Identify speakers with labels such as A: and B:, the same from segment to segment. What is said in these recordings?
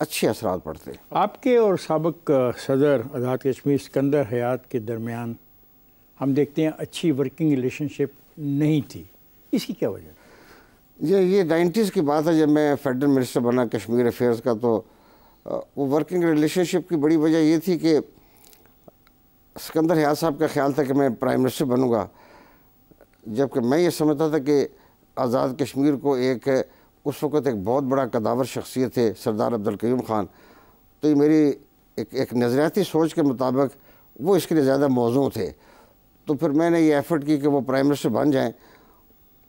A: اچھے اثرات پڑتے.
B: آپ کے اور سابق صدر آزاد کشمیر سکندر حیات کے درمیان ہم دیکھتے ہیں اچھی ورکنگ ریلیشن شپ نہیں تھی، اس کی کیا وجہ؟
A: یہ 90s کی بات ہے جب میں فیڈرل منسٹر بنا کشمیر افیئرز کا. تو وہ ورکنگ ریلیشن شپ کی بڑی وجہ یہ تھی کہ سکندر حیات صاحب کا خیال تھا کہ میں پرائم منسٹر بنوں گا، جبکہ میں یہ سمجھتا تھا کہ آزاد کشمیر کو اس وقت ایک بہت بڑا قداور شخصیت تھے سردار عبدالقیوم خان. تو یہ میری ایک نظریاتی سوچ کے مطابق وہ اس کے لیے زیادہ موزوں تھے. تو پھر میں نے یہ ایفرٹ کی کہ وہ پرائم منسٹر بن جائیں،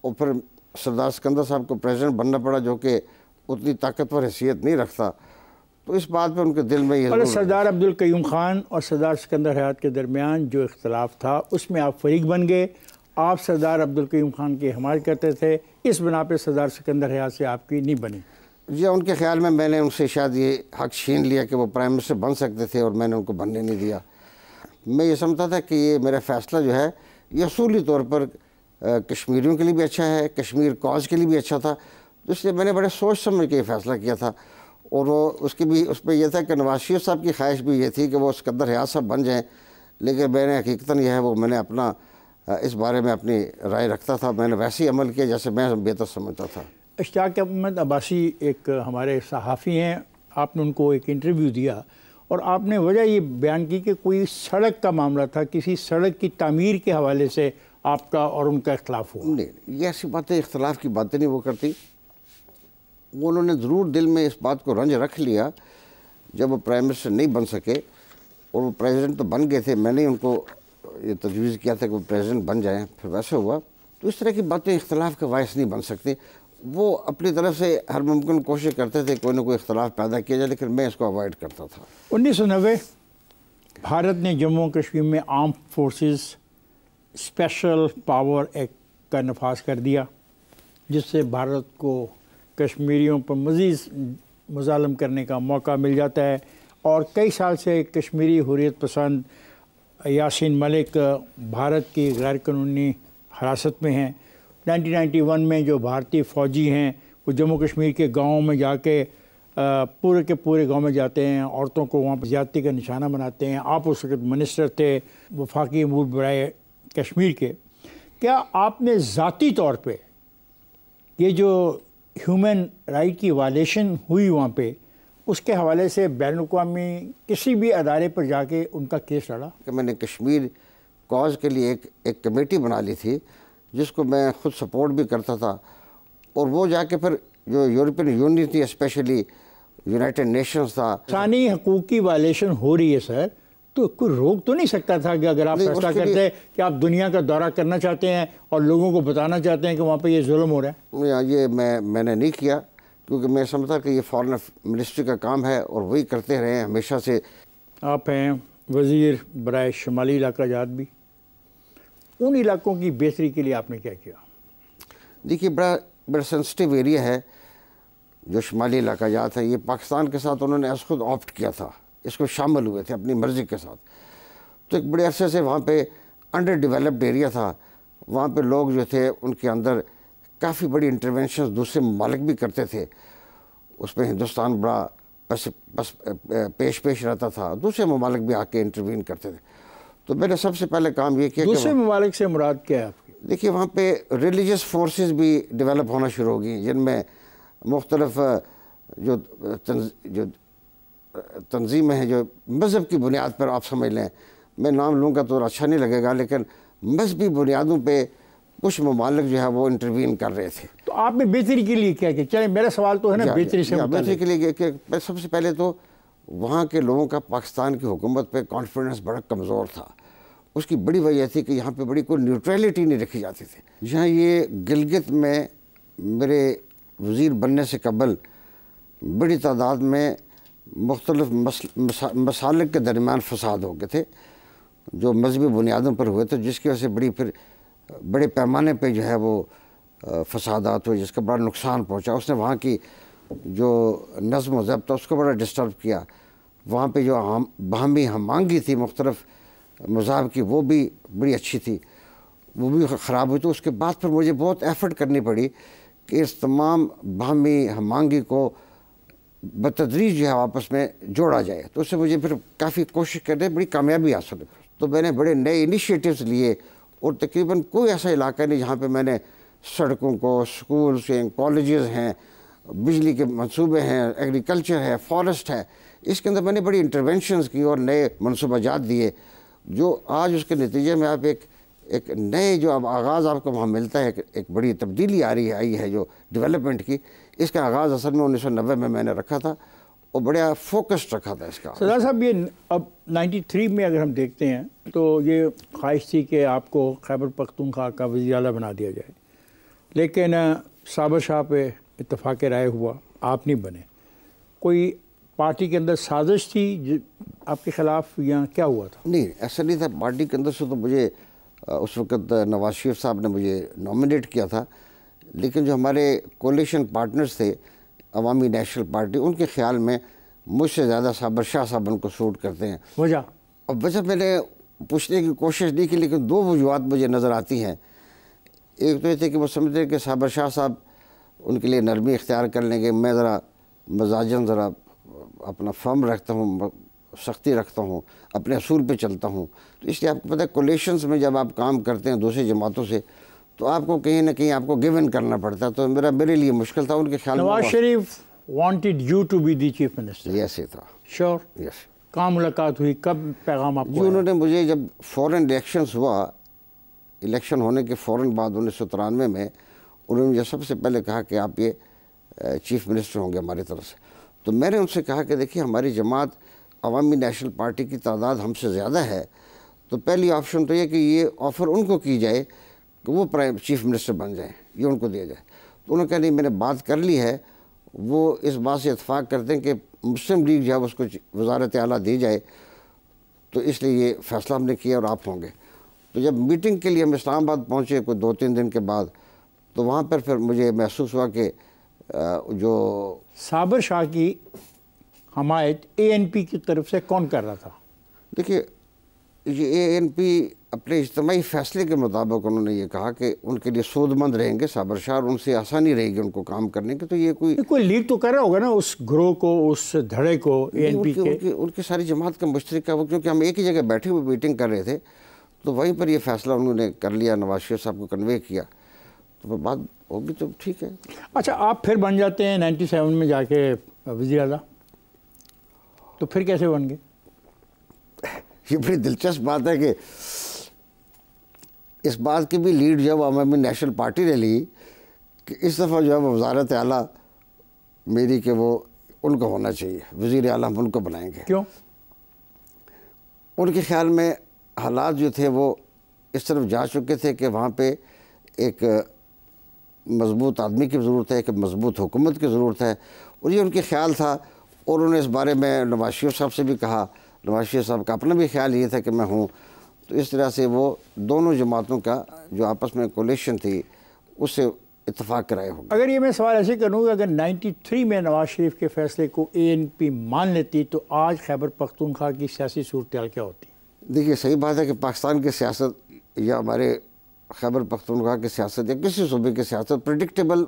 A: اور پھر سردار سکندر صاحب کو پریزیڈنٹ بننا پڑا جو کہ اتنی طاقتور حیثیت نہیں رکھتا. تو اس بات پہ ان کے دل میں یہ
B: سردار عبدالقیوم خان اور سردار سکندر حیات کے درمیان جو اختلاف تھا اس میں آپ فریق بن گئے. آپ سردار عبدالقیوم خان کی حمایت کرتے تھے، اس بنا پہ سردار سکندر حیات سے آپ کی نہیں بنی.
A: جی ان کے خیال میں نے ان سے شاید یہ حق چھین لیا کہ وہ پرائم منسٹر بن سکتے تھے اور میں نے ان کو بننے نہیں دیا. میں یہ سمجھتا تھا کہ یہ میرا فیصلہ جو ہے یہ اصولی طور پر کشمیریوں کے لیے بھی اچھا ہے، کشمیر کاز کے لیے بھی اچھا تھا. تو اس لیے میں نے بڑے سوچ سمجھ کے یہ فیصلہ کیا تھا. اور وہ اس پہ یہ تھا کہ نواز شریف صاحب کی خواہش بھی یہ تھی کہ وہ سکندر حیات صاحب بن جائیں، لیکن میں نے حقیقتاً یہ ہے وہ میں نے اپنا اس بارے میں اپنی رائے رکھتا تھا. میں نے ویسے ہی عمل کیا جیسے میں بہتر سمجھتا تھا.
B: اشتیاق احمد عباسی ایک ہمارے صحافی ہیں، آپ نے ان کو ایک انٹرویو دیا اور آپ نے وجہ یہ بیان کی کہ کوئی سڑک کا معاملہ تھا، کسی سڑک کی تعمیر کے حوالے سے آپ کا اور ان کا اختلاف ہوا.
A: نہیں، یہ ایسی باتیں اختلاف کی باتیں نہیں وہ کرتی. وہ انہوں نے ضرور دل میں اس بات کو رنج رکھ لیا جب وہ پرائم منسٹر نہیں بن سکے، اور وہ پریزیڈنٹ تو بن گئے تھے. میں نے ان کو یہ تجویز کیا تھا کہ وہ پریزیڈنٹ بن جائیں، پھر ویسے ہوا. تو اس طرح کی باتیں اختلاف کا باعث نہیں بن سکتی. وہ اپنی طرف سے ہر ممکن کوشش کرتے تھے کوئی نہ کوئی اختلاف پیدا کیا جائے، لیکن میں اس کو اوائڈ کرتا تھا.
B: 1990 بھارت نے جموں و کشمیر میں arm forces special power act کا نفاذ کر دیا، جس سے بھارت کو کشمیریوں پر مزید مظالم کرنے کا موقع مل جاتا ہے. اور کئی سال سے کشمیری حریت پسند یاسین ملک بھارت کی غیر قانونی حراست میں ہیں. 1991 میں جو بھارتی فوجی ہیں وہ جموں کشمیر کے گاؤں میں جا کے پورے کے پورے گاؤں میں جاتے ہیں، عورتوں کو وہاں پر زیادتی کا نشانہ بناتے ہیں. آپ اس وقت منسٹر تھے وفاقی امور برائے کشمیر کے. کیا آپ نے ذاتی طور پہ یہ جو ہیومن رائٹ کی وائلیشن ہوئی وہاں پہ، اس کے حوالے سے بین الاقوامی کسی بھی ادارے پر جا کے ان کا کیس لڑا؟
A: کہ میں نے کشمیر کاز کے لیے ایک کمیٹی بنا لی تھی جس کو میں خود سپورٹ بھی کرتا تھا. اور وہ جا کے پھر جو یورپین یونین تھی، اسپیشلی یونائٹڈ نیشنز تھا.
B: انسانی حقوق کی وائلیشن ہو رہی ہے سر، تو کوئی روک تو نہیں سکتا تھا کہ اگر آپ فیصلہ کرتے کہ آپ دنیا کا دورہ کرنا چاہتے ہیں اور لوگوں کو بتانا چاہتے ہیں کہ وہاں پہ یہ ظلم ہو رہا ہے؟
A: یہ میں نے نہیں کیا، کیونکہ میں سمجھتا کہ یہ فارن منسٹری کا کام ہے اور وہی کرتے رہے ہیں ہمیشہ سے. آپ
B: ہیں وزیر برائے شمالی علاقہ جات بھی، ان علاقوں کی بہتری کے لیے آپ نے کیا کیا؟
A: دیکھیے بڑا سینسٹیو ایریا ہے جو شمالی علاقہ جات ہے. یہ پاکستان کے ساتھ انہوں نے از خود آپٹ کیا تھا، اس کو شامل ہوئے تھے اپنی مرضی کے ساتھ. تو ایک بڑے عرصے سے وہاں پہ انڈر ڈیولپڈ ایریا تھا. وہاں پہ لوگ جو تھے ان کے اندر کافی بڑی انٹرونشنز دوسرے ممالک بھی کرتے تھے. اس میں ہندوستان بڑا پیش رہتا تھا، دوسرے ممالک بھی آ کے انٹروین کرتے تھے. تو میں نے سب سے پہلے کام یہ کیا کہ
B: دوسرے ممالک سے مراد کیا ہے آپ کی؟
A: دیکھیے وہاں پہ ریلیجس فورسز بھی ڈیولپ ہونا شروع ہو گئی، جن میں مختلف جو تنظیمیں ہیں جو مذہب کی بنیاد پر، آپ سمجھ لیں، میں نام لوں گا تو اچھا نہیں لگے گا، لیکن مذہبی بنیادوں پہ کچھ ممالک جو ہے وہ انٹروین کر رہے تھے.
B: تو آپ نے بہتری کے لیے کیا کہ چلیں میرا سوال تو ہے نا بہتری سے متعلق.
A: بہتری کے لیے کہ سب سے پہلے تو وہاں کے لوگوں کا پاکستان کی حکومت پہ کانفیڈنس بڑا کمزور تھا. اس کی بڑی وجہ تھی کہ یہاں پہ بڑی کوئی نیوٹریلٹی نہیں رکھی جاتی تھی. یہاں یہ گلگت میں میرے وزیر بننے سے قبل بڑی تعداد میں مختلف مسالک کے درمیان فساد ہو گئے تھے جو مذہبی بنیادوں پر ہوئے تھے، جس کی وجہ سے بڑے پیمانے پہ جو ہے وہ فسادات ہوئے، جس کا بڑا نقصان پہنچا. اس نے وہاں کی جو نظم و ضبط اس کو بڑا ڈسٹرب کیا. وہاں پہ جو باہمی ہمانگی تھی مختلف مذاہب کی وہ بھی بڑی اچھی تھی، وہ بھی خراب ہوئی. تو اس کے بعد پھر مجھے بہت ایفرٹ کرنی پڑی کہ اس تمام باہمی ہمانگی کو بتدریج جو ہے آپس میں جوڑا جائے. تو اس سے مجھے پھر کافی کوشش کرنے بڑی کامیابی حاصل ہوئی. تو میں نے بڑے نئے انیشیٹوز لیے اور تقریباً کوئی ایسا علاقہ نہیں جہاں پہ میں نے سڑکوں کو، سکولز ہیں، کالجز ہیں، بجلی کے منصوبے ہیں، ایگریکلچر ہے، فارسٹ ہے، اس کے اندر میں نے بڑی انٹرونشنز کی اور نئے منصوبہ جات دیے جو آج اس کے نتیجے میں آپ ایک نئے جو اب آغاز آپ کو وہاں ملتا ہے. ایک بڑی تبدیلی آئی ہے جو ڈیولپمنٹ کی. اس کا آغاز اصل میں 1990 میں نے رکھا تھا اور بڑا فوکسڈ رکھا تھا اس کا.
B: سردار صاحب یہ اب 93 میں اگر ہم دیکھتے ہیں تو یہ خواہش تھی کہ آپ کو خیبر پختونخوا کا وزیر اعلیٰ بنا دیا جائے، لیکن صابر شاہ پہ اتفاق رائے ہوا، آپ نہیں بنے. کوئی پارٹی کے اندر سازش تھی آپ کے خلاف یا کیا ہوا تھا؟
A: نہیں، ایسا نہیں تھا. پارٹی کے اندر سے تو مجھے اس وقت نواز شریف صاحب نے مجھے نامنیٹ کیا تھا، لیکن جو ہمارے کولیشن پارٹنرز تھے عوامی نیشنل پارٹی، ان کے خیال میں مجھ سے زیادہ صابر شاہ صاحب ان کو سوٹ کرتے ہیں.
B: وجہ؟
A: اب وجہ میں نے پوچھنے کی کوشش نہیں کی، لیکن دو وجوہات مجھے نظر آتی ہیں. ایک تو یہ تھے کہ وہ سمجھتے ہیں کہ صابر شاہ صاحب ان کے لیے نرمی اختیار کر لیں گے، میں ذرا مزاجاً ذرا اپنا فرم رکھتا ہوں، سختی رکھتا ہوں، اپنے اصول پہ چلتا ہوں. تو اس لیے آپ کو پتہ ہے کولیشنز میں جب آپ کام کرتے ہیں دوسری جماعتوں سے تو آپ کو کہیں نہ کہیں آپ کو گیو ان کرنا پڑتا ہے. تو میرے لیے مشکل تھا. ان کے خیال میں
B: Nawaz Sharif wanted you to be the chief minister.
A: ایسے تھا.
B: شور.
A: یس.
B: کہاں ملاقات ہوئی، کب پیغام آپ کو؟
A: انہوں نے مجھے جب فوراً الیکشنز ہوا، الیکشن ہونے کے فوراً بعد 1993 میں انہوں نے مجھے سب سے پہلے کہا کہ آپ یہ چیف منسٹر ہوں گے ہماری طرف سے. تو میں نے ان سے کہا کہ دیکھیے ہماری جماعت عوامی نیشنل پارٹی کی تعداد ہم سے زیادہ ہے، تو پہلی آپشن تو یہ کہ یہ آفر ان کو کی جائے کہ وہ چیف منسٹر بن جائیں، یہ ان کو دیا جائے. تو انہوں نے کہا نہیں، میں نے بات کر لی ہے، وہ اس بات سے اتفاق کرتے ہیں کہ مسلم لیگ جو ہے اس کو وزارت اعلیٰ دی جائے، تو اس لیے یہ فیصلہ ہم نے کیا اور آپ ہوں گے. تو جب میٹنگ کے لیے ہم اسلام آباد پہنچے کوئی 2-3 دن کے بعد، تو وہاں پر پھر مجھے محسوس ہوا کہ جو
B: صابر شاہ کی حمایت ANP کی طرف سے کون کر رہا تھا؟
A: دیکھیے یہ ANP اپنے اجتماعی فیصلے کے مطابق انہوں نے یہ کہا کہ ان کے لیے سود مند رہیں گے صابر شاہ اور ان سے آسانی رہے گی ان کو کام کرنے کی. تو یہ کوئی
B: لیڈ تو کر رہا ہوگا نا اس گروہ کو، اس دھڑے کو ANP کے.
A: ان کی ساری جماعت کا مشترکہ وہ، کیونکہ ہم ایک ہی جگہ بیٹھے ہوئے میٹنگ کر رہے تھے، تو وہیں پر یہ فیصلہ انہوں نے کر لیا، نواز شریف صاحب کو کنوے کیا. تو بات ہوگی تو ٹھیک ہے.
B: اچھا، آپ پھر بن جاتے ہیں 97 میں جا کے وزیر اعلیٰ، تو پھر کیسے بن گئے؟
A: یہ بڑی دلچسپ بات ہے کہ اس بات کی بھی لیڈ جو ہے وہ عوامی نیشنل پارٹی نے لی کہ اس دفعہ جو ہے وہ وزارت اعلیٰ میری کہ وہ ان کو ہونا چاہیے، وزیر اعلیٰ ہم ان کو بنائیں گے.
B: کیوں؟
A: ان کے خیال میں حالات جو تھے وہ اس طرف جا چکے تھے کہ وہاں پہ ایک مضبوط آدمی کی ضرورت ہے، ایک مضبوط حکومت کی ضرورت ہے، اور یہ ان کے خیال تھا. اور انہوں نے اس بارے میں نواز شریف صاحب سے بھی کہا، نواز شریف صاحب کا اپنا بھی خیال یہ تھا کہ میں ہوں. تو اس طرح سے وہ دونوں جماعتوں کا جو آپس میں کولیشن تھی اس سے اتفاق کرائے ہوں.
B: اگر یہ میں سوال ایسے کروں کہ اگر 93 میں نواز شریف کے فیصلے کو ANP مان لیتی تو آج خیبر پختونخوا کی سیاسی صورتحال کیا ہوتی؟
A: دیکھیے صحیح بات ہے کہ پاکستان کی سیاست یا ہمارے خیبر پختونخوا کی سیاست یا کسی صوبے کی سیاست پریڈکٹیبل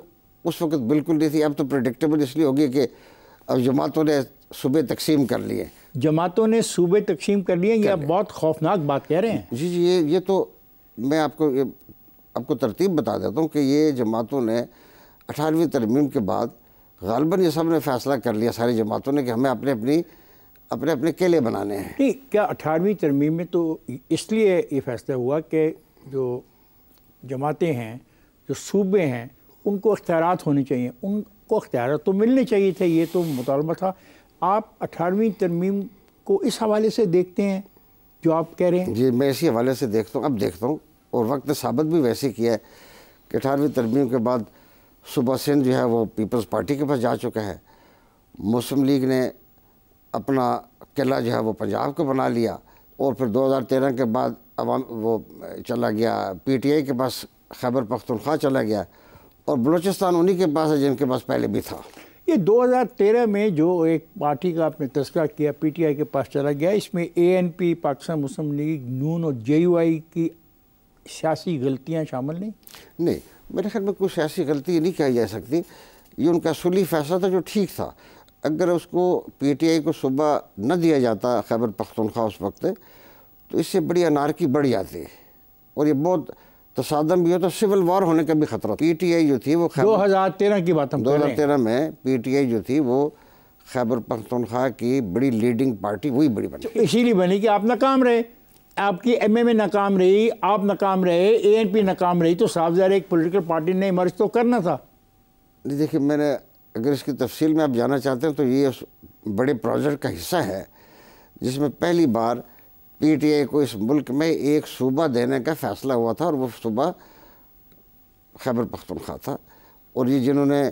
A: اس وقت بالکل نہیں تھی. اب تو پریڈکٹیبل اس لیے ہوگی کہ اب جماعتوں نے صوبے تقسیم کر لیے.
B: جماعتوں نے صوبے تقسیم کر لیے، یہ بہت خوفناک بات کہہ رہے ہیں.
A: جی یہ تو میں آپ کو ترتیب بتا دیتا ہوں کہ یہ جماعتوں نے 18ویں ترمیم کے بعد غالباً یہ سب نے فیصلہ کر لیا ساری جماعتوں نے کہ ہمیں اپنے قلعے بنانے ہیں.
B: نہیں، کیا 18ویں ترمیم میں تو اس لیے یہ فیصلہ ہوا کہ جو جماعتیں ہیں، جو صوبے ہیں، ان کو اختیارات ہونے چاہیے، ان کو اختیارات تو ملنے چاہیے تھے، یہ تو مطالبہ تھا. آپ 18ویں ترمیم کو اس حوالے سے دیکھتے ہیں جو آپ کہہ رہے ہیں؟
A: جی میں اسی حوالے سے دیکھتا ہوں، اب دیکھتا ہوں، اور وقت نے ثابت بھی ویسے کیا ہے کہ 18ویں ترمیم کے بعد صوبہ سندھ جو ہے وہ پیپلز پارٹی کے پاس جا چکا ہے. مسلم لیگ نے اپنا قلعہ جو ہے وہ پنجاب کو بنا لیا، اور پھر 2013 کے بعد وہ چلا گیا PTI کے پاس، خیبر پختونخوا چلا گیا، اور بلوچستان انہی کے پاس ہے جن کے پاس پہلے بھی تھا.
B: یہ 2013 میں جو ایک پارٹی کا آپ نے تذکرہ کیا PTI کے پاس چلا گیا، اس میں ANP، پاکستان مسلم لیگ، نون اور JUI کی سیاسی غلطیاں شامل نہیں؟
A: میرے خیال میں کوئی سیاسی غلطی نہیں کہی جا سکتی. یہ ان کا اصولی فیصلہ تھا جو ٹھیک تھا. اگر اس کو پی ٹی آئی کو صوبہ نہ دیا جاتا خیبر پختونخوا اس وقت، تو اس سے بڑی انارکی بڑھ جاتی ہے اور یہ بہت تصادم بھی ہوتا، سول وار ہونے کا بھی خطرہ. پی ٹی آئی جو تھی وہ
B: 2013 کی بات ہم کر رہے ہیں.
A: 2013 میں پی ٹی آئی جو تھی وہ خیبر پختونخوا کی بڑی لیڈنگ پارٹی وہی بڑی بنی.
B: اسی لیے بنی کہ آپ ناکام رہے، آپ کی ایم ایم اے ناکام رہی، آپ ناکام رہے، اے این پی ناکام رہی، تو صاف ظاہر ایک پولیٹیکل پارٹی نے ایمرج تو کرنا تھا.
A: دیکھیے میں نے اگر اس کی تفصیل میں آپ جانا چاہتے ہیں تو یہ اس بڑے پروجیکٹ کا حصہ ہے جس میں پہلی بار پی ٹی آئی کو اس ملک میں ایک صوبہ دینے کا فیصلہ ہوا تھا، اور وہ صوبہ خیبر پختونخوا تھا. اور یہ جنہوں نے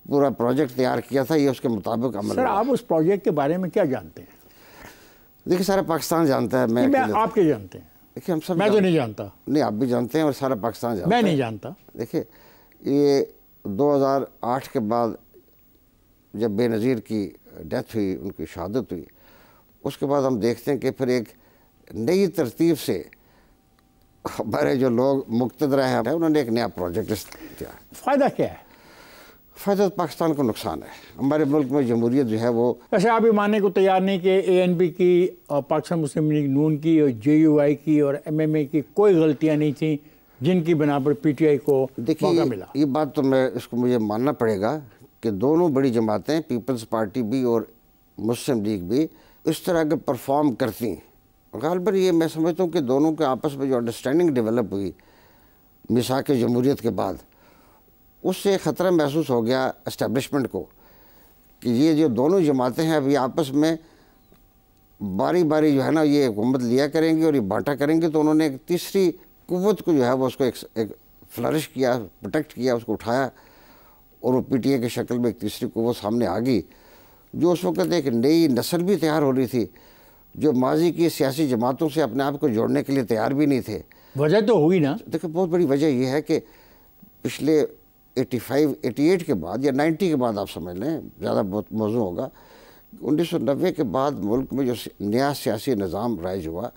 A: پورا پروجیکٹ تیار کیا تھا یہ اس کے مطابق عمل
B: سر
A: ہوا.
B: آپ اس پروجیکٹ کے بارے میں کیا جانتے ہیں؟
A: دیکھیے سارا پاکستان جانتا ہے. میں
B: آپ کے جانتے ہیں؟
A: دیکھیے ہم سب
B: میں تو نہیں جانتا.
A: نہیں، آپ بھی جانتے ہیں اور سارا پاکستان جانتا ہے.
B: میں نہیں جانتا.
A: دیکھیے یہ 2008 کے بعد جب بے نظیر کی ڈیتھ ہوئی، ان کی شہادت ہوئی، اس کے بعد ہم دیکھتے ہیں کہ پھر ایک نئی ترتیب سے ہمارے جو لوگ مقتدر ہیں انہوں نے ایک نیا پروجیکٹ کیا.
B: فائدہ کیا ہے؟
A: فائدہ پاکستان کو نقصان ہے. ہمارے ملک میں جمہوریت جو ہے وہ،
B: ویسے آپ یہ ماننے کو تیار نہیں کہ اے این پی کی اور پاکستان مسلم لیگ نون کی اور جے یو آئی کی اور ایم ایم اے کی کوئی غلطیاں نہیں تھیں جن کی بنا پر پی ٹی آئی کو موقع ملا؟
A: یہ بات تو میں اس کو مجھے ماننا پڑے گا کہ دونوں بڑی جماعتیں، پیپلز پارٹی بھی اور مسلم لیگ بھی، اس طرح کے پرفارم کرتی ہیں. غالباً یہ میں سمجھتا ہوں کہ دونوں کے آپس میں جو انڈرسٹینڈنگ ڈیولپ ہوئی میثاق جمہوریت کے بعد، اس سے خطرہ محسوس ہو گیا اسٹیبلشمنٹ کو کہ یہ جو دونوں جماعتیں ہیں اب یہ آپس میں باری باری جو ہے نا یہ حکومت لیا کریں گی اور یہ بانٹا کریں گے. تو انہوں نے ایک تیسری قوت کو جو ہے وہ اس کو ایک فلرش کیا، پروٹیکٹ کیا، اس کو اٹھایا، اور وہ پی ٹی اے کی شکل میں ایک تیسری قوت سامنے آ گئی جو اس وقت ایک نئی نسل بھی تیار ہو رہی تھی جو ماضی کی سیاسی جماعتوں سے اپنے آپ کو جوڑنے کے لیے تیار بھی نہیں تھے.
B: وجہ تو ہوئی نا.
A: دیکھیں بہت بڑی وجہ یہ ہے کہ پچھلے 88 کے بعد یا 90 کے بعد آپ سمجھ لیں، زیادہ بہت موضوع ہوگا، 1990 کے بعد ملک میں جو نیا سیاسی نظام رائج ہوا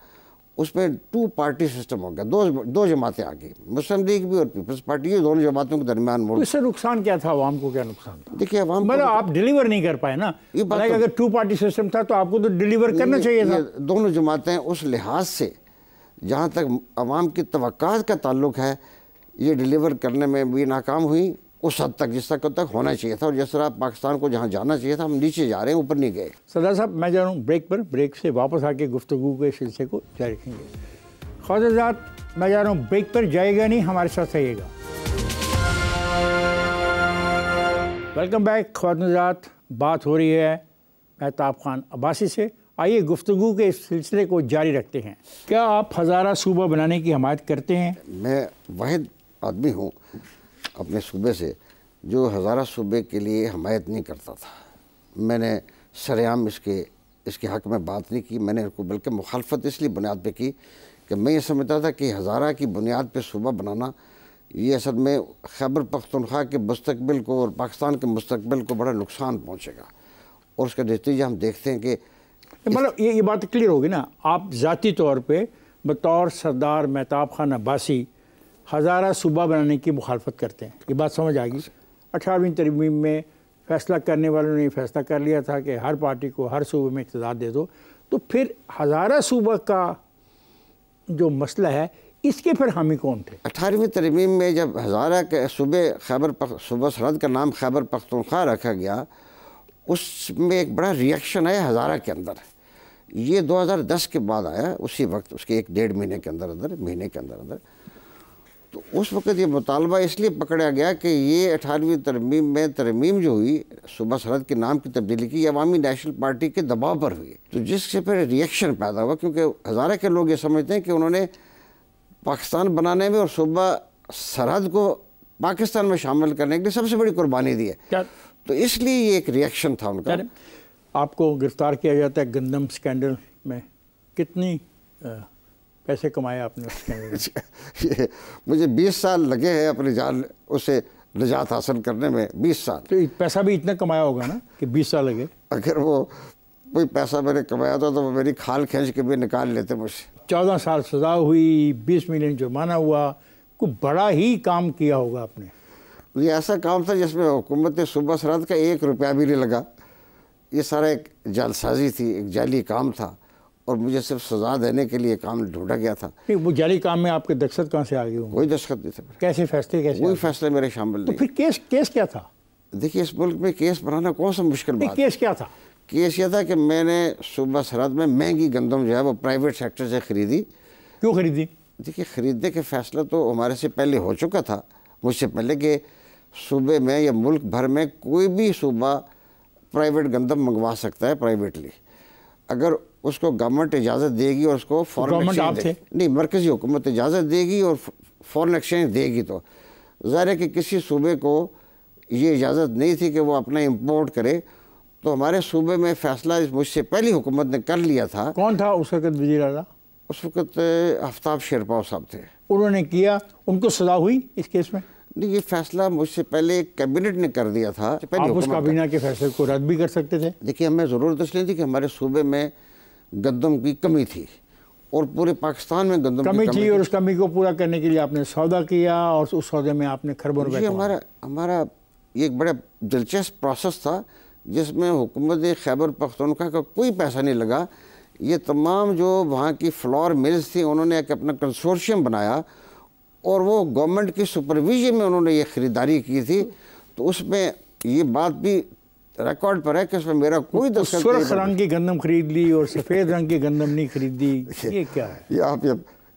A: اس میں 2 پارٹی سسٹم ہو گیا. دو جماعتیں آ گئی، مسلم لیگ بھی اور پیپلز پارٹی. دونوں جماعتوں کے درمیان ملک.
B: اس سے نقصان کیا تھا؟ عوام کو کیا نقصان تھا؟
A: دیکھیے عوام
B: مطلب آپ ڈیلیور نہیں کر پائے نا. اگر 2 پارٹی سسٹم تھا تو آپ کو تو ڈیلیور کرنا چاہیے تھا.
A: دونوں جماعتیں اس لحاظ سے جہاں تک عوام کی توقعات کا تعلق ہے یہ ڈیلیور کرنے میں بھی ناکام ہوئی اس حد تک جس تک ہونا چاہیے تھا. اور جس طرح پاکستان کو جہاں جانا چاہیے تھا ہم نیچے جا رہے ہیں، اوپر نہیں گئے.
B: سردار صاحب میں جا رہا ہوں بریک پر، بریک سے واپس آ کے گفتگو کے سلسلے کو جاری رکھیں گے. خواتین حضرات میں جا رہا ہوں بریک پر، جائے گا نہیں، ہمارے ساتھ رہیے گا. Welcome back. خواتین حضرات بات ہو رہی ہے مہتاب خان عباسی سے. آئیے گفتگو کے اس سلسلے کو جاری رکھتے ہیں. کیا آپ ہزارہ صوبہ بنانے کی حمایت کرتے ہیں؟
A: میں واحد آدمی ہوں اپنے صوبے سے جو ہزارہ صوبے کے لیے حمایت نہیں کرتا تھا. میں نے سرعام اس کے حق میں بات نہیں کی. میں نے بلکہ مخالفت اس لیے بنیاد پہ کی کہ میں یہ سمجھتا تھا کہ ہزارہ کی بنیاد پہ صوبہ بنانا یہ اصل میں خیبر پختونخوا کے مستقبل کو اور پاکستان کے مستقبل کو بڑا نقصان پہنچے گا. اور اس کا نتیجہ ہم دیکھتے ہیں کہ
B: مطلب یہ بات کلیئر ہوگی نا. آپ ذاتی طور پہ بطور سردار مہتاب خان عباسی ہزارہ صوبہ بنانے کی مخالفت کرتے ہیں، یہ بات سمجھ آ گئی. 18ویں ترمیم میں فیصلہ کرنے والوں نے فیصلہ کر لیا تھا کہ ہر پارٹی کو ہر صوبے میں اقتدار دے دو. تو پھر ہزارہ صوبہ کا جو مسئلہ ہے اس کے پھر حامی کون تھے؟
A: 18ویں ترمیم میں جب ہزارہ کے صوبہ سرحد کا نام خیبر پختونخوا رکھا گیا اس میں ایک بڑا ریئیکشن آیا ہزارہ کے اندر. یہ 2010 کے بعد آیا، اسی وقت اس کے 1-1.5 مہینے کے اندر. تو اس وقت یہ مطالبہ اس لیے پکڑا گیا کہ یہ 18ویں ترمیم میں ترمیم جو ہوئی صوبہ سرحد کے نام کی تبدیلی کی، یہ عوامی نیشنل پارٹی کے دباؤ پر ہوئی. تو جس سے پھر ریئیکشن پیدا ہوا کیونکہ ہزارہ کے لوگ یہ سمجھتے ہیں کہ انہوں نے پاکستان بنانے میں اور صوبہ سرحد کو پاکستان میں شامل کرنے کے لیے سب سے بڑی قربانی دی ہے. تو اس لیے یہ ایک ریئیکشن تھا ان کا.
B: آپ کو گرفتار کیا جاتا ہے گندم سکینڈل میں، کتنی پیسے کمائے آپ نے اس سکینڈل میں؟
A: مجھے 20 سال لگے ہیں اپنی جان اسے نجات حاصل کرنے میں. 20 سال.
B: تو پیسہ بھی اتنا کمایا ہوگا نا کہ 20 سال لگے.
A: اگر وہ کوئی پیسہ میں نے کمایا تھا تو وہ میری کھال کھینچ کے بھی نکال لیتے مجھ سے.
B: 14 سال سزا ہوئی، 20 ملین جرمانہ ہوا، کوئی بڑا ہی کام کیا ہوگا آپ نے.
A: یہ ایسا کام تھا جس میں حکومت صوبہ سرحد کا 1 روپیہ بھی نہیں لگا. یہ سارا ایک جعل سازی تھی، ایک جعلی کام تھا، اور مجھے صرف سزا دینے کے لیے کام ڈھونڈا گیا تھا۔
B: وہ جعلی کام میں آپ کے دستخط کہاں سے آ گئے ہوں؟
A: کوئی دستخط نہیں تھا،
B: کیسے فیصلے کیسے؟
A: کوئی فیصلے میرے شامل
B: تو
A: نہیں۔
B: پھر کیس کیا تھا؟
A: دیکھیے اس ملک میں کیس بنانا کون سا مشکل بات ہے؟
B: کیس کیا تھا؟
A: کیس یہ تھا کہ میں نے صوبہ سرحد میں مہنگی گندم جو ہے وہ پرائیویٹ سیکٹر سے خریدی۔
B: کیوں خریدی؟
A: دیکھیے خریدنے کے فیصلہ تو ہمارے سے پہلے ہو چکا تھا، مجھ سے پہلے، کہ صوبے میں یا ملک بھر میں کوئی بھی صوبہ پرائیویٹ گندم منگوا سکتا ہے پرائیویٹلی، اگر اس کو گورنمنٹ اجازت دے گی اور اس کو فورن ایکسچینج نہیں، مرکزی حکومت اجازت دے گی اور فورن ایکسچینج دے گی۔ تو ظاہر ہے کہ کسی صوبے کو یہ اجازت نہیں تھی کہ وہ اپنا امپورٹ کرے، تو ہمارے صوبے میں فیصلہ مجھ سے پہلی حکومت نے کر لیا تھا۔
B: کون تھا اس وقت وزیر اعلیٰ؟
A: اس وقت آفتاب شیرپاؤ صاحب تھے۔
B: انہوں نے کیا، ان کو سزا ہوئی اس کیس میں؟
A: نہیں، یہ فیصلہ مجھ سے پہلے کیبنٹ نے کر دیا تھا۔
B: آپ اس کابینہ کے فیصلے کو رد بھی کر سکتے تھے؟
A: دیکھیے ہمیں ضرورت اس لیے تھی کہ ہمارے صوبے میں گندم کی کمی تھی، اور پورے پاکستان میں گندم کی
B: کمی تھی، اور اس کمی کو پورا کرنے کے لیے آپ نے سودا کیا، اور اس سودے میں آپ نے خربوں روپے کمائے۔
A: ہمارا یہ ایک بڑا دلچسپ پروسیس تھا، جس میں حکومت خیبر پختونخوا کا کوئی پیسہ نہیں لگا۔ یہ تمام جو وہاں کی فلور ملز تھیں، انہوں نے ایک اپنا کنسورشیم بنایا، اور وہ گورنمنٹ کی سپرویژن میں انہوں نے یہ خریداری کی تھی۔ تو اس میں یہ بات بھی ریکارڈ پر ہے کہ اس میں میرا کوئی دستخط نہیں۔
B: سرخ رنگ کی گندم خرید لی اور سفید رنگ کی گندم نہیں خریدی، یہ کیا ہے؟
A: یہ آپ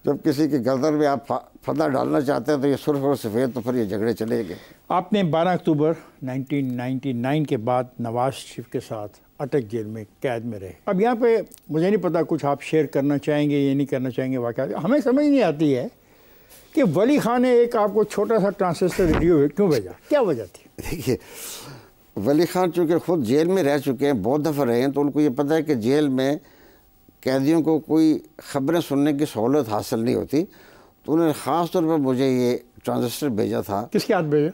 A: جب کسی کی گردن میں آپ فدا ڈالنا چاہتے ہیں تو یہ سرخ اور سفید، تو پھر یہ جھگڑے چلے گئے۔
B: آپ نے 12 اکتوبر 1999 کے بعد نواز شریف کے ساتھ اٹک جیل میں قید میں رہے۔ اب یہاں پہ مجھے نہیں پتا کچھ آپ شیئر کرنا چاہیں گے یا نہیں کرنا چاہیں گے واقعات۔ ہمیں سمجھ نہیں آتی ہے کہ ولی خان نے ایک آپ کو چھوٹا سا ٹرانسسٹر ریڈیو کیوں بھیجا، کیا وجہ تھی؟
A: دیکھیے ولی خان چونکہ خود جیل میں رہ چکے ہیں، بہت دفعہ رہے ہیں، تو ان کو یہ پتہ ہے کہ جیل میں قیدیوں کو کوئی خبریں سننے کی سہولت حاصل نہیں ہوتی، تو انہوں نے خاص طور پر مجھے یہ ٹرانزسٹر بھیجا تھا۔
B: کس کے ہاتھ بھیجا؟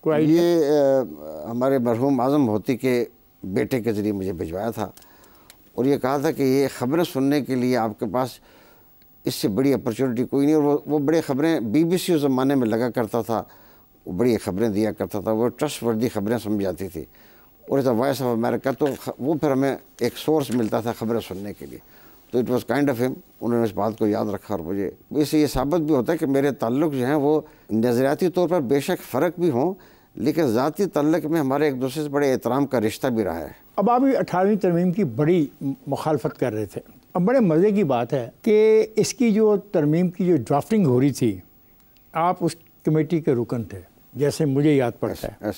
B: کوئی
A: یہ ہمارے مرحوم اعظم ہوتی کے بیٹے کے ذریعے مجھے بھجوایا تھا، اور یہ کہا تھا کہ یہ خبریں سننے کے لیے آپ کے پاس اس سے بڑی اپرچونٹی کوئی نہیں۔ اور وہ بڑے خبریں BBC اس زمانے میں لگا کرتا تھا، وہ بڑی خبریں دیا کرتا تھا، وہ ٹرسٹ وردی خبریں سمجھ جاتی تھی، اور ایسا وائس آف امریکہ، تو وہ پھر ہمیں ایک سورس ملتا تھا خبریں سننے کے لیے۔ تو اٹ واز کائنڈ آف ہم، انہوں نے اس بات کو یاد رکھا، اور مجھے اس سے یہ ثابت بھی ہوتا ہے کہ میرے تعلق جو ہیں وہ نظریاتی طور پر بے شک فرق بھی ہوں، لیکن ذاتی تعلق میں ہمارے ایک دوسرے سے بڑے احترام کا رشتہ بھی رہا ہے۔
B: اب آپ 18ویں ترمیم کی بڑی مخالفت کر رہے تھے۔ اب بڑے مزے کی بات ہے کہ اس کی جو ترمیم کی جو ڈرافٹنگ ہو رہی تھی، آپ اس کمیٹی کے رکن تھے، جیسے مجھے یاد پڑتا ہے۔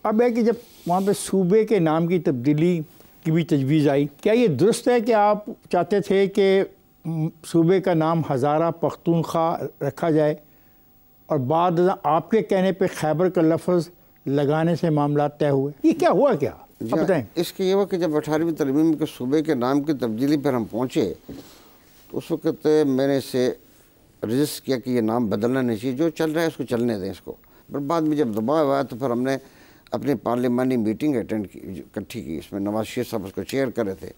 B: اب ہے کہ جب وہاں پہ صوبے کے نام کی تبدیلی کی بھی تجویز آئی، کیا یہ درست ہے کہ آپ چاہتے تھے کہ صوبے کا نام ہزارہ پختونخوا رکھا جائے، اور بعد آپ کے کہنے پہ خیبر کا لفظ لگانے سے معاملات طے ہوئے؟ یہ کیا ہوا کیا؟ آپ بتائیں۔
A: اس کے یہ ہوا کہ جب 18ویں ترمیم کے صوبے کے نام کی تبدیلی پر ہم پہنچے، تو اس وقت میں نے اسے رجسٹ کیا کہ یہ نام بدلنا نہیں چاہیے، جو چل رہا ہے اس کو چلنے دیں اس کو۔ پر بعد میں جب دباؤ آیا تو پھر ہم نے اپنی پارلیمانی میٹنگ اٹینڈ کی، اکٹھی کی، اس میں نواز شریف صاحب اس کو چیئر کر رہے تھے،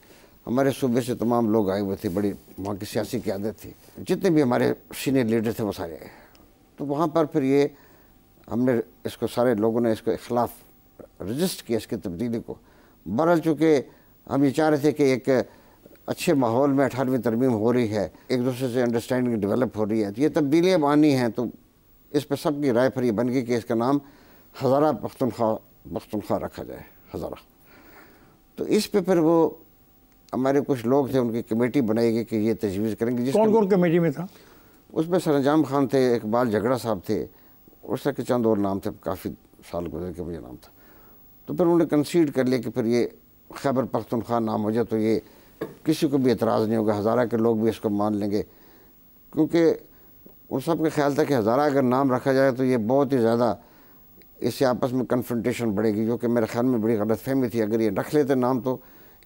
A: ہمارے صوبے سے تمام لوگ آئے ہوئے تھے، بڑی وہاں کی سیاسی قیادت تھی، جتنے بھی ہمارے سینئر لیڈر تھے وہ سارے آئے۔ تو وہاں پر پھر یہ ہم نے اس کو سارے لوگوں نے اس کو اخلاف رجسٹ کیا اس کی تبدیلی کو۔ بہرحال چونکہ ہم یہ چاہ رہے تھے کہ ایک اچھے ماحول میں 18ویں ترمیم ہو رہی ہے، ایک دوسرے سے انڈرسٹینڈنگ ڈیولپ ہو رہی ہے، تو یہ تبدیلیاں آنی ہیں، تو اس پہ سب کی رائے پھر یہ بن گئی کہ اس کا نام ہزارہ پختونخوا رکھا جائے، ہزارہ۔ تو اس پہ پھر وہ ہمارے کچھ لوگ تھے، ان کی کمیٹی بنائی گئی کہ یہ تجویز کریں گے۔
B: کون کون کمیٹی میں تھا؟
A: اس میں سرانجام خان تھے، اقبال جھگڑا صاحب تھے، اس طرح کے چند اور نام تھے، کافی سال گزر کے مجھے نام تھا۔ تو پھر انہوں نے کنسیڈ کر لیا کہ پھر یہ خیبر پختونخوا نام ہو جائے، تو یہ کسی کو بھی اعتراض نہیں ہوگا، ہزارہ کے لوگ بھی اس کو مان لیں گے، کیونکہ ان سب کا خیال تھا کہ ہزارہ اگر نام رکھا جائے تو یہ بہت ہی زیادہ اس سے آپس میں کنفرنٹیشن بڑھے گی، جو کہ میرے خیال میں بڑی غلط فہمی تھی۔ اگر یہ رکھ لیتے نام تو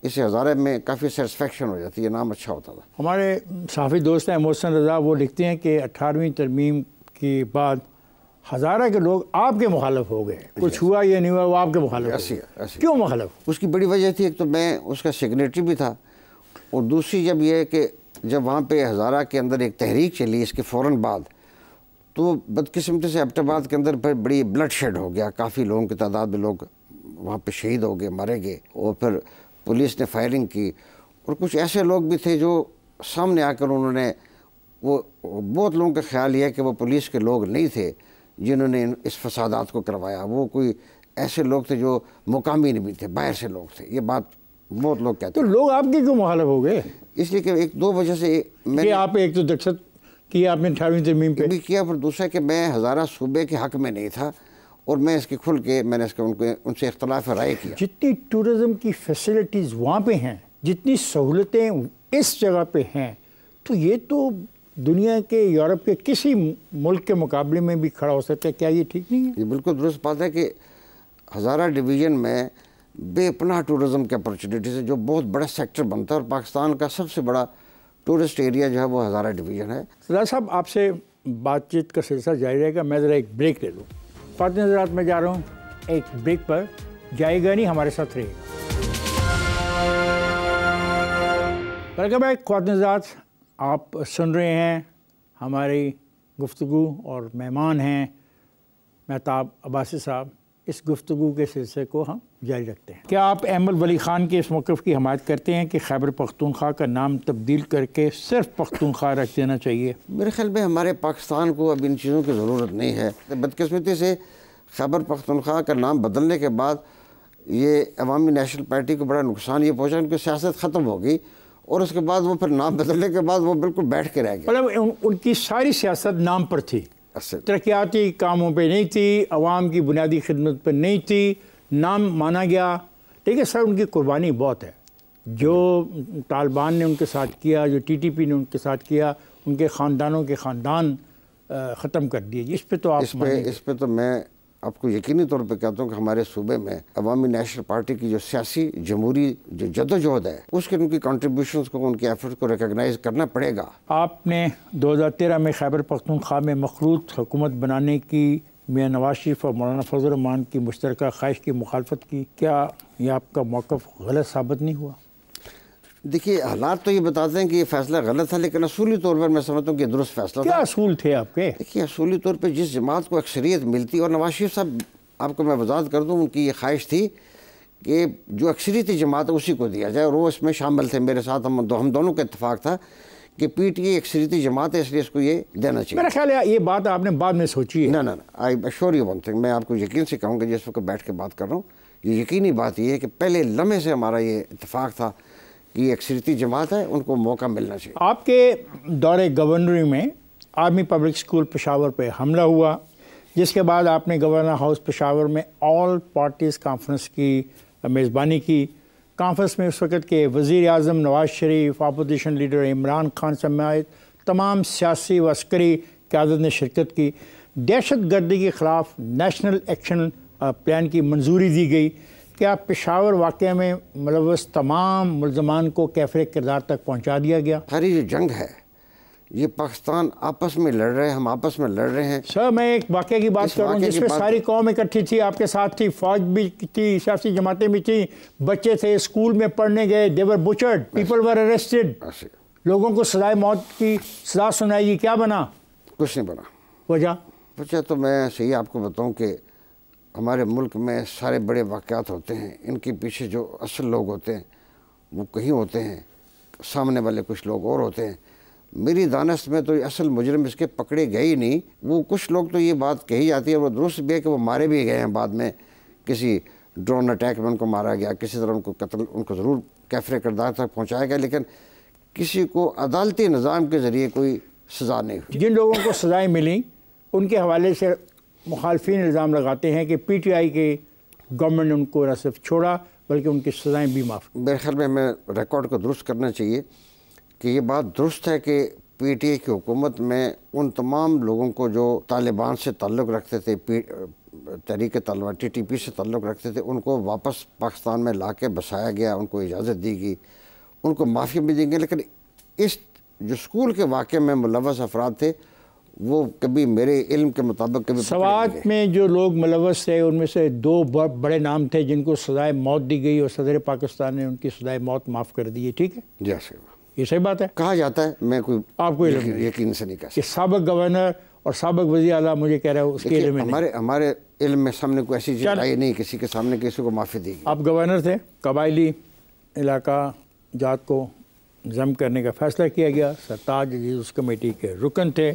A: اس سے ہزارہ میں کافی سیٹسفیکشن ہو جاتی، یہ نام اچھا ہوتا تھا۔
B: ہمارے صحافی دوست ہیں محسن رضا، وہ لکھتے ہیں کہ 18ویں ترمیم کے بعد ہزارہ کے لوگ آپ کے مخالف ہو گئے، کچھ ہوا یا نہیں ہوا وہ آپ کے مخالف ہو گئے۔ کیوں مخالف؟
A: اس کی بڑی وجہ تھی، ایک تو میں اس کا سیگریٹری بھی تھا، اور دوسری جب یہ ہے کہ جب وہاں پہ ہزارہ کے اندر ایک تحریک چلی اس کے فوراً بعد، تو بدقسمتی سے ایبٹ آباد کے اندر پھر بڑی بلڈ شیڈ ہو گیا، کافی لوگوں کی تعداد میں لوگ وہاں پہ شہید ہو گئے، مارے گئے، اور پھر پولیس نے فائرنگ کی، اور کچھ ایسے لوگ بھی تھے جو سامنے آ کر انہوں نے وہ بہت لوگوں کا خیال یہ ہے کہ وہ پولیس کے لوگ نہیں تھے جنہوں نے اس فسادات کو کروایا، وہ کوئی ایسے لوگ تھے جو مقامی نہیں تھے، باہر سے لوگ تھے. یہ بات بہت لوگ کہتے
B: ہیں. تو لوگ آپ کے کیوں مخالف ہو گئے؟
A: اس لیے کہ ایک دو وجہ سے میں نے
B: آپ ایک تو دہشت کیا آپ نے 18ویں ترمیم پہ
A: بھی کیا، پر دوسرا کہ میں ہزارہ صوبے کے حق میں نہیں تھا، اور میں اس کے کھل کے میں نے اس کا ان سے اختلاف رائے کیا.
B: جتنی ٹورزم کی فیسلٹیز وہاں پہ ہیں، جتنی سہولتیں اس جگہ پہ ہیں، تو یہ تو دنیا کے یورپ کے کسی ملک کے مقابلے میں بھی کھڑا ہو سکتا ہے. کیا یہ ٹھیک نہیں ہے؟
A: یہ بالکل درست بات ہے کہ ہزارہ ڈویژن میں بے پناہ ٹورزم کے اپرچونیٹیز ہے، جو بہت بڑا سیکٹر بنتا ہے، اور پاکستان کا سب سے بڑا ٹورسٹ ایریا جو ہے وہ ہزارہ ڈویژن ہے.
B: سردار صاحب، آپ سے بات چیت کا سلسلہ جاری رہے گا. میں ذرا ایک بریک لے لوں. خواتین حضرات، میں جا رہا ہوں ایک بریک پر، جائے گا نہیں، ہمارے ساتھ رہے گا. Welcome back. خواتین حضرات، آپ سن رہے ہیں ہماری گفتگو، اور مہمان ہیں مہتاب عباسی صاحب. اس گفتگو کے سلسلے کو ہم جاری رکھتے ہیں. کیا آپ احمد ولی خان کے اس موقف کی حمایت کرتے ہیں کہ خیبر پختونخوا کا نام تبدیل کر کے صرف پختونخوا رکھ دینا چاہیے؟
A: میرے خیال میں ہمارے پاکستان کو اب ان چیزوں کی ضرورت نہیں ہے. بدقسمتی سے خیبر پختونخوا کا نام بدلنے کے بعد یہ عوامی نیشنل پارٹی کو بڑا نقصان یہ پہنچا، ان کی سیاست ختم ہو گئی، اور اس کے بعد وہ پھر نام بدلنے کے بعد وہ بالکل بیٹھ کے رہ گئے.
B: مطلب ان کی ساری سیاست نام پر تھی، ترقیاتی کاموں پہ نہیں تھی، عوام کی بنیادی خدمت پہ نہیں تھی، نام مانا گیا. لیکن سر، ان کی قربانی بہت ہے. جو طالبان نے ان کے ساتھ کیا، جو ٹی ٹی پی نے ان کے ساتھ کیا، ان کے خاندانوں کے خاندان ختم کر دیے. اس پہ تو آپ
A: اس پہ تو میں آپ کو یقینی طور پہ کہتا ہوں کہ ہمارے صوبے میں عوامی نیشنل پارٹی کی جو سیاسی جمہوری جو جدوجہد ہے، اس کے ان کی کنٹریبیوشنز کو، ان کے ایفرٹ کو ریکگنائز کرنا پڑے گا.
B: آپ نے 2013 میں خیبر پختونخوا میں مخلوط حکومت بنانے کی میاں نواز شریف اور مولانا فضل الرحمان کی مشترکہ خواہش کی مخالفت کی. کیا یہ آپ کا موقف غلط ثابت نہیں ہوا؟
A: دیکھیے، حالات تو یہ بتاتے ہیں کہ یہ فیصلہ غلط تھا، لیکن اصولی طور پر میں سمجھتا ہوں کہ درست فیصلہ تھا.
B: کیا اصول تھے آپ کے؟
A: دیکھیے، اصولی طور پہ جس جماعت کو اکثریت ملتی، اور نواز شریف صاحب، آپ کو میں وضاحت کر دوں، ان کی یہ خواہش تھی کہ جو اکثریتی جماعت ہے اسی کو دیا جائے، اور وہ اس میں شامل تھے میرے ساتھ. ہم دونوں کا اتفاق تھا کہ پی ٹی اے اکثریتی جماعت ہے، اس لیے اس کو یہ دینا چاہیے.
B: میرا خیال ہے یہ بات آپ نے بعد میں سوچی ہے.
A: نہ آئی ایشور یو ون تھنگ، میں آپ کو یقین سے کہوں گا، جس وقت بیٹھ کے بات کر رہا ہوں، یہ یقینی بات یہ ہے کہ پہلے لمحے سے ہمارا یہ اتفاق تھا کہ یہ اکثریتی جماعت ہے، ان کو موقع ملنا چاہیے.
B: آپ کے دور گورنری میں آرمی پبلک اسکول پشاور پہ حملہ ہوا، جس کے بعد آپ نے گورنر ہاؤس پشاور میں آل پارٹیز کانفرنس کی میزبانی کی. کانفرنس میں اس وقت کے وزیر اعظم نواز شریف، اپوزیشن لیڈر عمران خان سمیت تمام سیاسی و عسکری قیادت نے شرکت کی. دہشت گردی کے خلاف نیشنل ایکشن پلان کی منظوری دی گئی. کیا پشاور واقعہ میں ملوث تمام ملزمان کو کیفر کردار تک پہنچا دیا گیا؟
A: ہماری جو جنگ ہے، یہ پاکستان آپس میں لڑ رہے ہیں، ہم آپس میں لڑ رہے ہیں.
B: سر، میں ایک واقعے کی بات کر رہا ہوں جس میں ساری قوم اکٹھی تھی، آپ کے ساتھ تھی، فوج بھی تھی، سیاسی جماعتیں بھی تھیں، بچے تھے، اسکول میں پڑھنے گئے، they were butchered, people were arrested. لوگوں کو سزائے موت کی سزا سنائی گئی. کیا بنا؟
A: کچھ نہیں بنا.
B: وجہ
A: تو میں صحیح آپ کو بتاؤں کہ ہمارے ملک میں سارے بڑے واقعات ہوتے ہیں، ان کے پیچھے جو اصل لوگ ہوتے ہیں وہ کہیں ہوتے ہیں، سامنے والے کچھ لوگ اور ہوتے ہیں. میری دانست میں تو اصل مجرم اس کے پکڑے گئے ہی نہیں. وہ کچھ لوگ تو یہ بات کہی جاتی ہے، وہ درست بھی ہے کہ وہ مارے بھی گئے ہیں بعد میں، کسی ڈرون اٹیک میں ان کو مارا گیا، کسی طرح ان کو قتل، ان کو ضرور کیفر کردار تک پہنچایا گیا، لیکن کسی کو عدالتی نظام کے ذریعے کوئی سزا نہیں ہوئی.
B: جن لوگوں کو سزائیں ملیں ان کے حوالے سے مخالفین الزام لگاتے ہیں کہ پی ٹی آئی کے گورنمنٹ نے ان کو نہ صرف چھوڑا بلکہ ان کی سزائیں بھی معاف.
A: میرے خیال میں ہمیں ریکارڈ کو درست کرنا چاہیے کہ یہ بات درست ہے کہ پی ٹی اے کی حکومت میں ان تمام لوگوں کو جو طالبان سے تعلق رکھتے تھے، تحریک طالبان ٹی ٹی پی سے تعلق رکھتے تھے، ان کو واپس پاکستان میں لا کے بسایا گیا، ان کو اجازت دی گئی، ان کو معافی بھی دی گئی. لیکن اس جو اسکول کے واقعے میں ملوث افراد تھے وہ کبھی میرے علم کے مطابق کبھی
B: سوات میں جو لوگ ملوث تھے ان میں سے 2 بڑے نام تھے جن کو سزائے موت دی گئی، اور صدر پاکستان نے ان کی سزائے موت معاف کر دی ہے. ٹھیک ہے
A: جی،
B: یہ صحیح بات ہے.
A: کہا جاتا ہے، میں کوئی
B: آپ کو
A: یقین سے نہیں کہہ
B: کہ سابق گورنر اور سابق وزیر اعلیٰ مجھے کہہ رہا ہے اس کے علم میں نہیں.
A: ہمارے علم میں سامنے کوئی ایسی چیز آئی نہیں کسی کے سامنے کسی کو معافی دی گئی.
B: آپ گورنر تھے, قبائلی علاقہ جات کو ضم کرنے کا فیصلہ کیا گیا, سرتاج عزیز اس کمیٹی کے رکن تھے.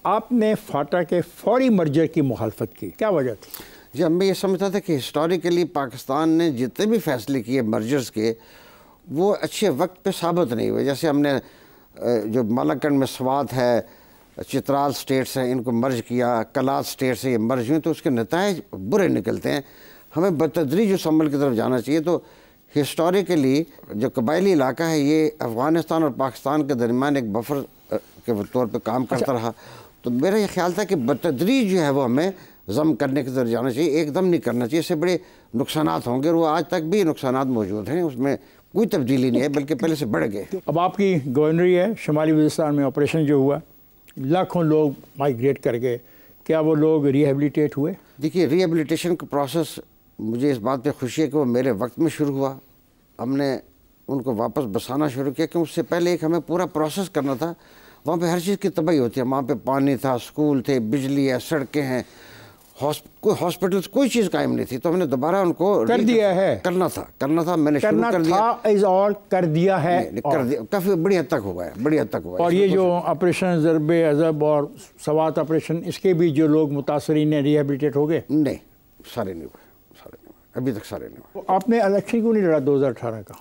B: آپ نے فاٹا کے فوری مرجر کی مخالفت کی, کیا وجہ تھی؟
A: جی میں یہ سمجھتا تھا کہ ہسٹوریکلی پاکستان نے جتنے بھی فیصلے کیے مرجرز کے وہ اچھے وقت پہ ثابت نہیں ہوئے. جیسے ہم نے جو مالاکنڈ میں سوات ہے, چترال سٹیٹس ہیں, ان کو مرج کیا, کلات سٹیٹس ہیں, یہ مرج ہوئے تو اس کے نتائج برے نکلتے ہیں. ہمیں بتدریج اس عمل کی طرف جانا چاہیے. تو ہسٹوریکلی جو قبائلی علاقہ ہے یہ افغانستان اور پاکستان کے درمیان ایک بفر کے طور پہ کام کرتا رہا. تو میرا یہ خیال تھا کہ بتدریج جو ہے وہ ہمیں ضم کرنے کی طرف جانا چاہیے, ایک دم نہیں کرنا چاہیے. اس سے بڑے نقصانات ہوں گے اور وہ آج تک بھی نقصانات موجود ہیں, اس میں کوئی تبدیلی نہیں ہے بلکہ پہلے سے بڑھ گئے.
B: اب آپ کی گورنری ہے, شمالی وزیرستان میں آپریشن جو ہوا, لاکھوں لوگ مائیگریٹ کر گئے, کیا وہ لوگ ریہیبلیٹیٹ ہوئے؟
A: دیکھیے ریہیبلیٹیشن کا پروسیس مجھے اس بات پہ خوشی ہے کہ وہ میرے وقت میں شروع ہوا. ہم نے ان کو واپس بسانا شروع کیا کہ اس سے پہلے ایک ہمیں پورا پروسیس کرنا تھا. وہاں پہ ہر چیز کی تباہی ہوتی ہے, وہاں پہ پانی تھا, اسکول تھے, بجلی ہے, سڑکیں ہیں, کوئی ہاسپٹلس, کوئی چیز قائم نہیں تھی. تو ہم نے دوبارہ ان کو
B: کر دیا ہے.
A: کرنا تھا میں نے شروع کر دیا.
B: کر دیا ہے,
A: کافی بڑی حد تک ہوا ہے,
B: اور یہ جو آپریشن ضرب عضب اور سوات آپریشن, اس کے بھی جو لوگ متاثرین ہیں ریہیبلیٹیٹ ہو گئے؟
A: نہیں, سارے نہیں ہوئے, ابھی تک سارے نہیں ہوئے.
B: آپ نے الیکشن کیوں نہیں لڑا 2018 کا؟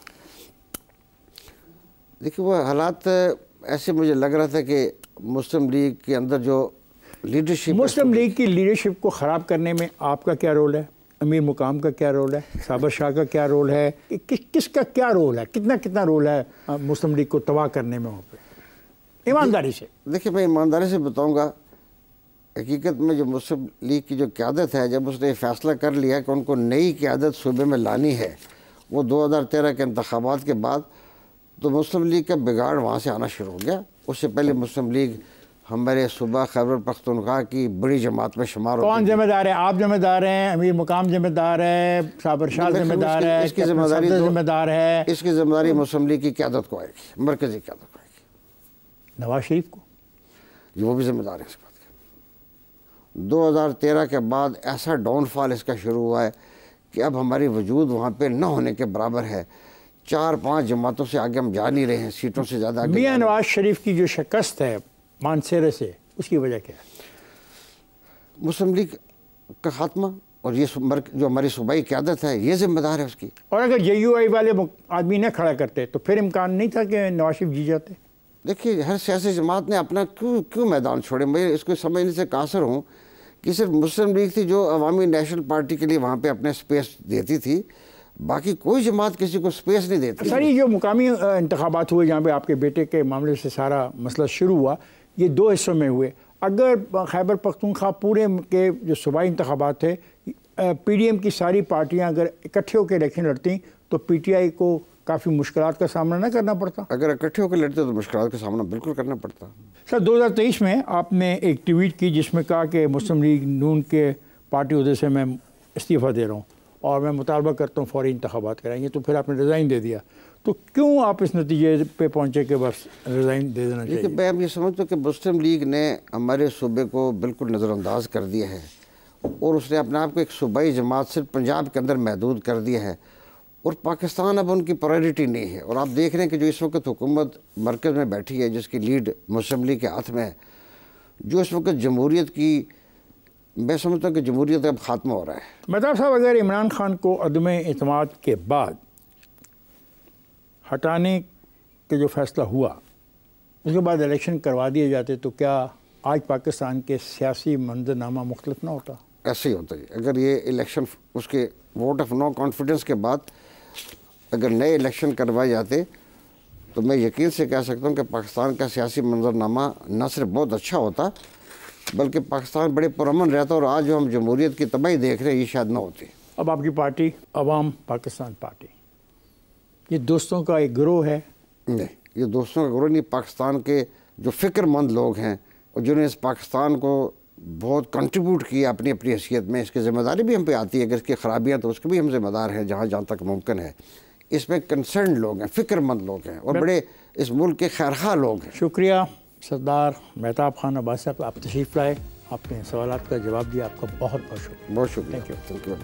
A: دیکھیے وہ حالات ایسے مجھے لگ رہا تھا کہ مسلم لیگ کے اندر جو لیڈرشپ,
B: مسلم لیگ کی لیڈرشپ کو خراب کرنے میں آپ کا کیا رول ہے, امیر مقام کا کیا رول ہے, صابر شاہ کا کیا رول ہے, کس کا کیا رول ہے, کتنا رول ہے مسلم لیگ کو تباہ کرنے میں وہاں پہ, ایمانداری سے؟
A: دیکھیے میں ایمانداری سے بتاؤں گا, حقیقت میں جو مسلم لیگ کی جو قیادت ہے, جب اس نے یہ فیصلہ کر لیا کہ ان کو نئی قیادت صوبے میں لانی ہے, وہ 2013 کے انتخابات کے بعد, تو مسلم لیگ کا بگاڑ وہاں سے آنا شروع ہو گیا. اس سے پہلے مسلم لیگ ہمارے صوبہ خیبر پختونخوا کی بڑی جماعت میں شمار ہوتی ہے.
B: کون ذمہ دار ہے؟ آپ ذمہ دار ہیں, امیر مقام ذمہ دار ہے, صابر شاہ ذمہ دار ہے,
A: اس کی ذمہ داری
B: ذمہ دار ہے,
A: اس کی ذمہ داری مسلم لیگ کی قیادت کو آئے گی, مرکزی قیادت کو آئے گی.
B: نواز شریف کو
A: وہ بھی ذمہ دار ہے اس بات کے. 2013 کے بعد ایسا ڈاؤن فال اس کا شروع ہوا ہے کہ اب ہماری وجود وہاں پہ نہ ہونے کے برابر ہے. 4-5 جماعتوں سے آگے ہم جا نہیں رہے ہیں, سیٹوں سے زیادہ آگے.
B: میاں نواز شریف کی جو شکست ہے مانسیرے سے, اس کی وجہ کیا ہے؟
A: مسلم لیگ کا خاتمہ, اور یہ جو ہماری صوبائی قیادت ہے یہ ذمہ دار ہے اس کی.
B: اور اگر JUI والے آدمی نہ کھڑا کرتے تو پھر امکان نہیں تھا کہ نواز شریف جی جاتے.
A: دیکھیے ہر سیاسی جماعت نے اپنا کیوں میدان چھوڑے. میں اس کو سمجھنے سے قاصر ہوں کہ صرف مسلم لیگ تھی جو عوامی نیشنل پارٹی کے لیے وہاں پہ اپنے سپیس دیتی تھی, باقی کوئی جماعت کسی کو سپیس نہیں دیتی.
B: سر یہ جو مقامی انتخابات ہوئے جہاں پہ آپ کے بیٹے کے معاملے سے سارا مسئلہ شروع ہوا, یہ 2 حصوں میں ہوئے. اگر خیبر پختونخوا پورے کے جو صوبائی انتخابات تھے, PDM کی ساری پارٹیاں اگر اکٹھے ہو کے الیکشن لڑتیں تو PTI کو کافی مشکلات کا سامنا نہ کرنا پڑتا.
A: اگر اکٹھے ہو کے لڑتے تو مشکلات کا سامنا بالکل کرنا پڑتا.
B: سر 2023 میں آپ نے ایک ٹویٹ کی جس میں کہا کہ مسلم لیگ نون کے پارٹی عہدے سے میں استعفیٰ دے رہا ہوں اور میں مطالبہ کرتا ہوں فوری انتخابات کرائیں. تو پھر آپ نے ریزائن دے دیا, تو کیوں آپ اس نتیجے پہ پہنچے کہ بس ریزائن دے دینا چاہیے؟
A: میں یہ سمجھتا ہوں کہ مسلم لیگ نے ہمارے صوبے کو بالکل نظر انداز کر دیا ہے, اور اس نے اپنے آپ کو ایک صوبائی جماعت صرف پنجاب کے اندر محدود کر دیا ہے, اور پاکستان اب ان کی پرائرٹی نہیں ہے. اور آپ دیکھ رہے ہیں کہ جو اس وقت حکومت مرکز میں بیٹھی ہے, جس کی لیڈ مسلم لیگ کے ہاتھ میں ہے, جو اس وقت جمہوریت کی, میں سمجھتا ہوں کہ جمہوریت اب خاتمہ ہو رہا ہے.
B: مہتاب صاحب, اگر عمران خان کو عدم اعتماد کے بعد ہٹانے کے جو فیصلہ ہوا, اس کے بعد الیکشن کروا دیے جاتے, تو کیا آج پاکستان کے سیاسی منظرنامہ مختلف نہ ہوتا؟
A: ایسے ہی ہوتا ہے. اگر یہ الیکشن اس کے ووٹ آف نو کانفیڈنس کے بعد اگر نئے الیکشن کروائے جاتے تو میں یقین سے کہہ سکتا ہوں کہ پاکستان کا سیاسی منظرنامہ نہ صرف بہت اچھا ہوتا بلکہ پاکستان بڑے پرامن رہتا, اور آج جو ہم جمہوریت کی تباہی دیکھ رہے ہیں یہ شاید نہ ہوتی.
B: اب آپ کی پارٹی عوام پاکستان پارٹی, یہ دوستوں کا ایک گروہ ہے؟
A: نہیں, یہ دوستوں کا گروہ نہیں. پاکستان کے جو فکر مند لوگ ہیں اور جنہوں نے اس پاکستان کو بہت کنٹریبیوٹ کیا اپنی اپنی حیثیت میں, اس کی ذمہ داری بھی ہم پہ آتی ہے. اگر اس کی خرابیاں تو اس کے بھی ہم ذمہ دار ہیں جہاں تک ممکن ہے. اس میں کنسرن لوگ ہیں, فکر مند لوگ ہیں, اور بڑے اس ملک کے خیرخواہ لوگ ہیں.
B: شکریہ سردار مہتاب خان عباسی صاحب آپ تشریف لائے، آپ نے سوالات کا جواب دیا، آپ کا بہت بہت شکریہ.
A: بہت شکریہ.
B: Thank you.
A: Thank you.